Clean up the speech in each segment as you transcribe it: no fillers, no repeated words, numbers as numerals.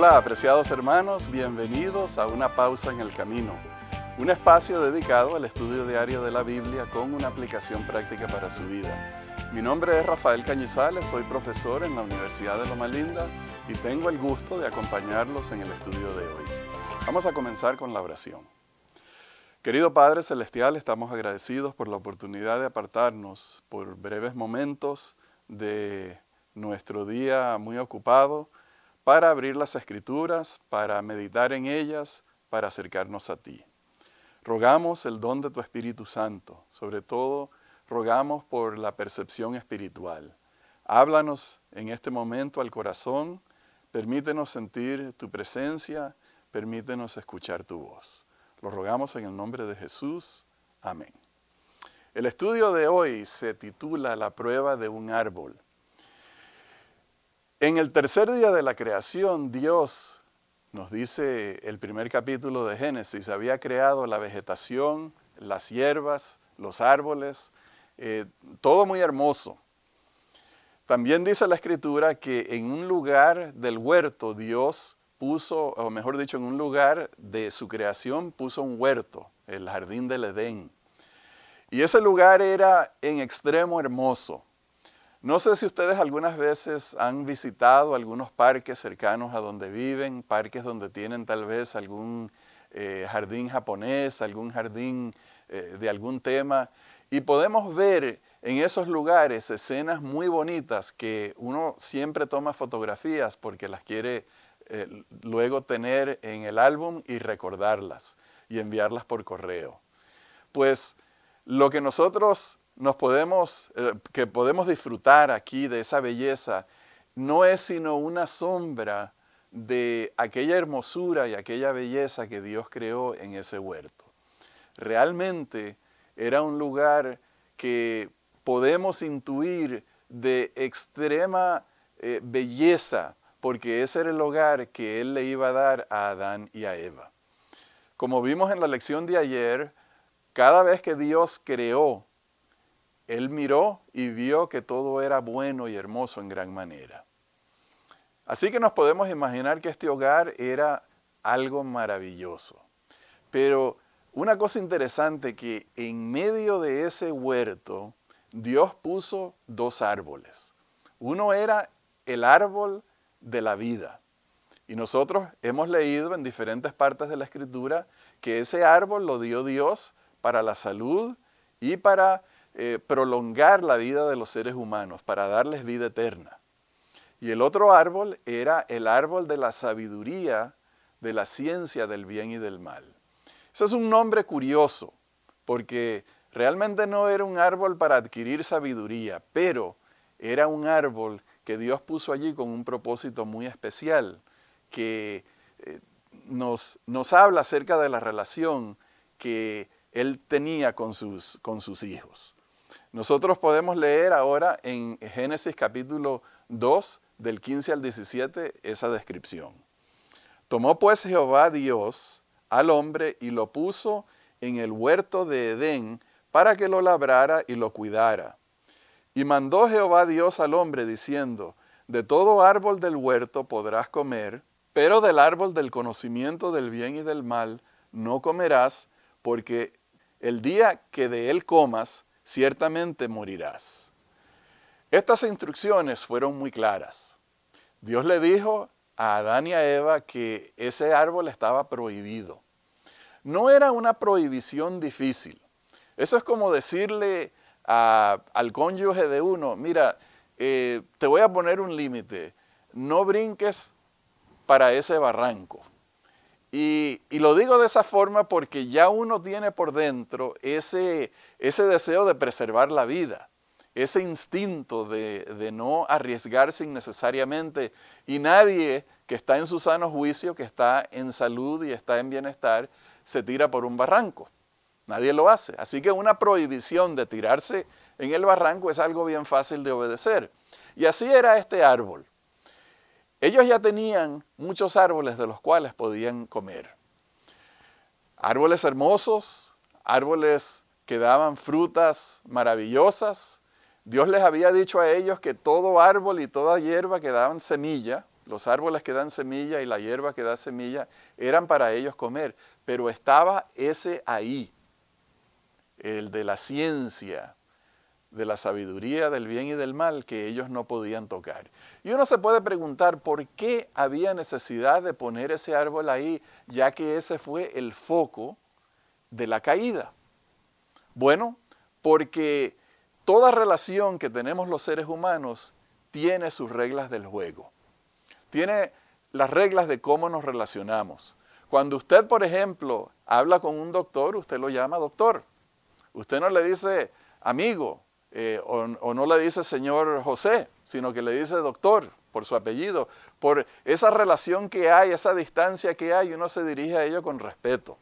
Hola, apreciados hermanos, bienvenidos a Una Pausa en el Camino, un espacio dedicado al estudio diario de la Biblia con una aplicación práctica para su vida. Mi nombre es Rafael Cañizales, soy profesor en la Universidad de Loma Linda y tengo el gusto de acompañarlos en el estudio de hoy. Vamos a comenzar con la oración. Querido Padre Celestial, estamos agradecidos por la oportunidad de apartarnos por breves momentos de nuestro día muy ocupado para abrir las Escrituras, para meditar en ellas, para acercarnos a ti. Rogamos el don de tu Espíritu Santo, sobre todo rogamos por la percepción espiritual. Háblanos en este momento al corazón, permítenos sentir tu presencia, permítenos escuchar tu voz. Lo rogamos en el nombre de Jesús. Amén. El estudio de hoy se titula La prueba de un árbol. En el tercer día de la creación, Dios, nos dice el primer capítulo de Génesis, había creado la vegetación, las hierbas, los árboles, todo muy hermoso. También dice la Escritura que en un lugar del huerto Dios puso, o mejor dicho, en un lugar de su creación puso un huerto, el jardín del Edén. Y ese lugar era en extremo hermoso. No sé si ustedes algunas veces han visitado algunos parques cercanos a donde viven, parques donde tienen tal vez algún jardín japonés, algún jardín de algún tema, y podemos ver en esos lugares escenas muy bonitas que uno siempre toma fotografías porque las quiere luego tener en el álbum y recordarlas y enviarlas por correo. Pues lo que nosotros que podemos disfrutar aquí de esa belleza no es sino una sombra de aquella hermosura y aquella belleza que Dios creó en ese huerto. Realmente era un lugar que podemos intuir de extrema belleza, porque ese era el hogar que Él le iba a dar a Adán y a Eva. Como vimos en la lección de ayer, cada vez que Dios creó, Él miró y vio que todo era bueno y hermoso en gran manera. Así que nos podemos imaginar que este hogar era algo maravilloso. Pero una cosa interesante que en medio de ese huerto, Dios puso dos árboles. Uno era el árbol de la vida. Y nosotros hemos leído en diferentes partes de la Escritura que ese árbol lo dio Dios para la salud y para prolongar la vida de los seres humanos, para darles vida eterna. Y el otro árbol era el árbol de la sabiduría, de la ciencia del bien y del mal. Ese es un nombre curioso, porque realmente no era un árbol para adquirir sabiduría, pero era un árbol que Dios puso allí con un propósito muy especial, que nos habla acerca de la relación que Él tenía con sus hijos. Nosotros podemos leer ahora en Génesis capítulo 2, del 15 al 17, esa descripción. Tomó pues Jehová Dios al hombre y lo puso en el huerto de Edén para que lo labrara y lo cuidara. Y mandó Jehová Dios al hombre diciendo, de todo árbol del huerto podrás comer, pero del árbol del conocimiento del bien y del mal no comerás, porque el día que de él comas, ciertamente morirás. Estas instrucciones fueron muy claras. Dios le dijo a Adán y a Eva que ese árbol estaba prohibido. No era una prohibición difícil. Eso es como decirle al cónyuge de uno, mira, te voy a poner un límite, no brinques para ese barranco. Y lo digo de esa forma porque ya uno tiene por dentro ese deseo de preservar la vida, ese instinto de no arriesgarse innecesariamente, y nadie que está en su sano juicio, que está en salud y está en bienestar, se tira por un barranco. Nadie lo hace. Así que una prohibición de tirarse en el barranco es algo bien fácil de obedecer. Y así era este árbol. Ellos ya tenían muchos árboles de los cuales podían comer. Árboles hermosos, árboles que daban frutas maravillosas. Dios les había dicho a ellos que todo árbol y toda hierba que daban semilla los árboles que dan semilla y la hierba que da semilla, eran para ellos comer, pero estaba ese ahí, el de la ciencia, de la sabiduría del bien y del mal, que ellos no podían tocar. Y uno se puede preguntar por qué había necesidad de poner ese árbol ahí, ya que ese fue el foco de la caída. Bueno, porque toda relación que tenemos los seres humanos tiene sus reglas del juego. Tiene las reglas de cómo nos relacionamos. Cuando usted, por ejemplo, habla con un doctor, usted lo llama doctor. Usted no le dice amigo o no le dice señor José, sino que le dice doctor por su apellido. Por esa relación que hay, esa distancia que hay, uno se dirige a ello con respeto.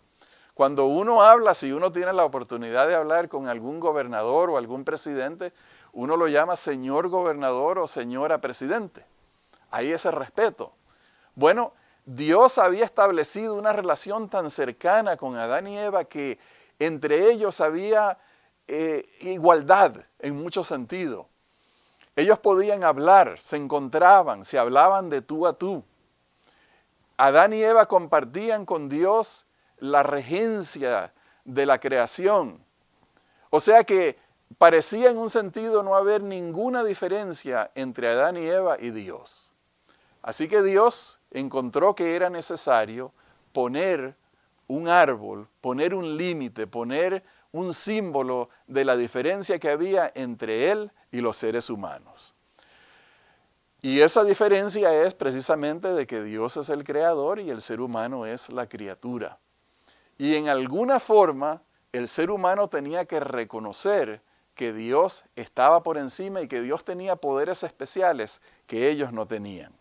Cuando uno habla, si uno tiene la oportunidad de hablar con algún gobernador o algún presidente, uno lo llama señor gobernador o señora presidente. Hay ese respeto. Bueno, Dios había establecido una relación tan cercana con Adán y Eva que entre ellos había igualdad en mucho sentido. Ellos podían hablar, se encontraban, se hablaban de tú a tú. Adán y Eva compartían con Dios la regencia de la creación. O sea que parecía en un sentido no haber ninguna diferencia entre Adán y Eva y Dios. Así que Dios encontró que era necesario poner un árbol, poner un límite, poner un símbolo de la diferencia que había entre Él y los seres humanos. Y esa diferencia es precisamente de que Dios es el creador y el ser humano es la criatura. Y en alguna forma el ser humano tenía que reconocer que Dios estaba por encima y que Dios tenía poderes especiales que ellos no tenían.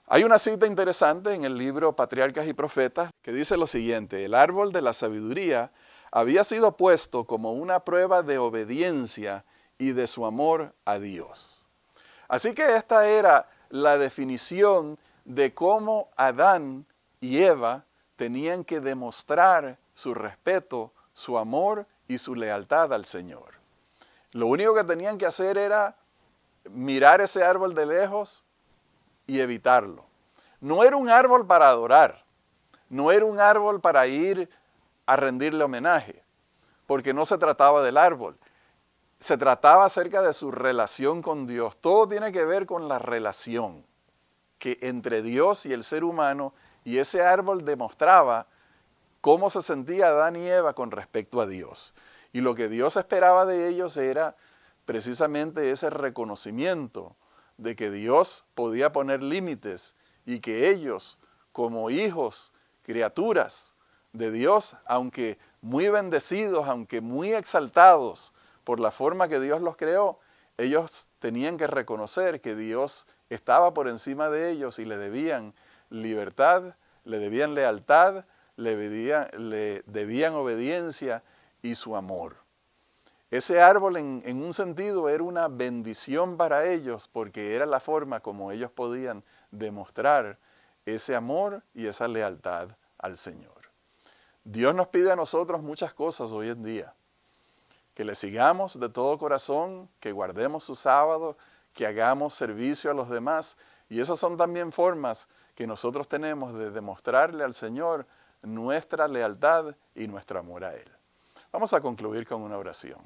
Hay una cita interesante en el libro Patriarcas y Profetas que dice lo siguiente: el árbol de la sabiduría había sido puesto como una prueba de obediencia y de su amor a Dios. Así que esta era la definición de cómo Adán y Eva tenían que demostrar su respeto, su amor y su lealtad al Señor. Lo único que tenían que hacer era mirar ese árbol de lejos y evitarlo. No era un árbol para adorar, no era un árbol para ir a rendirle homenaje, porque no se trataba del árbol, se trataba acerca de su relación con Dios. Todo tiene que ver con la relación que entre Dios y el ser humano, y ese árbol demostraba cómo se sentía Adán y Eva con respecto a Dios. Y lo que Dios esperaba de ellos era precisamente ese reconocimiento de que Dios podía poner límites y que ellos, como hijos, criaturas de Dios, aunque muy bendecidos, aunque muy exaltados por la forma que Dios los creó, ellos tenían que reconocer que Dios estaba por encima de ellos y le debían libertad, le debían lealtad, le debían obediencia y su amor. Ese árbol en un sentido era una bendición para ellos porque era la forma como ellos podían demostrar ese amor y esa lealtad al Señor. Dios nos pide a nosotros muchas cosas hoy en día. Que le sigamos de todo corazón, que guardemos su sábado, que hagamos servicio a los demás. Y esas son también formas que nosotros tenemos de demostrarle al Señor nuestra lealtad y nuestro amor a Él. Vamos a concluir con una oración.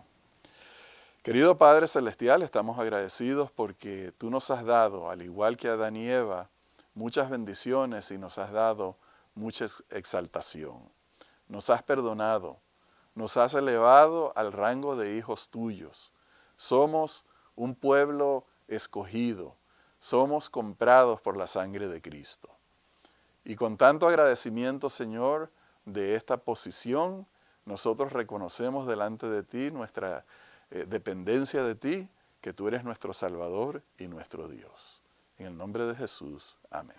Querido Padre Celestial, estamos agradecidos porque tú nos has dado, al igual que a Adán y Eva, muchas bendiciones y nos has dado mucha exaltación. Nos has perdonado, nos has elevado al rango de hijos tuyos. Somos un pueblo escogido, somos comprados por la sangre de Cristo. Y con tanto agradecimiento, Señor, de esta posición, nosotros reconocemos delante de ti nuestra dependencia de ti, que tú eres nuestro Salvador y nuestro Dios. En el nombre de Jesús. Amén.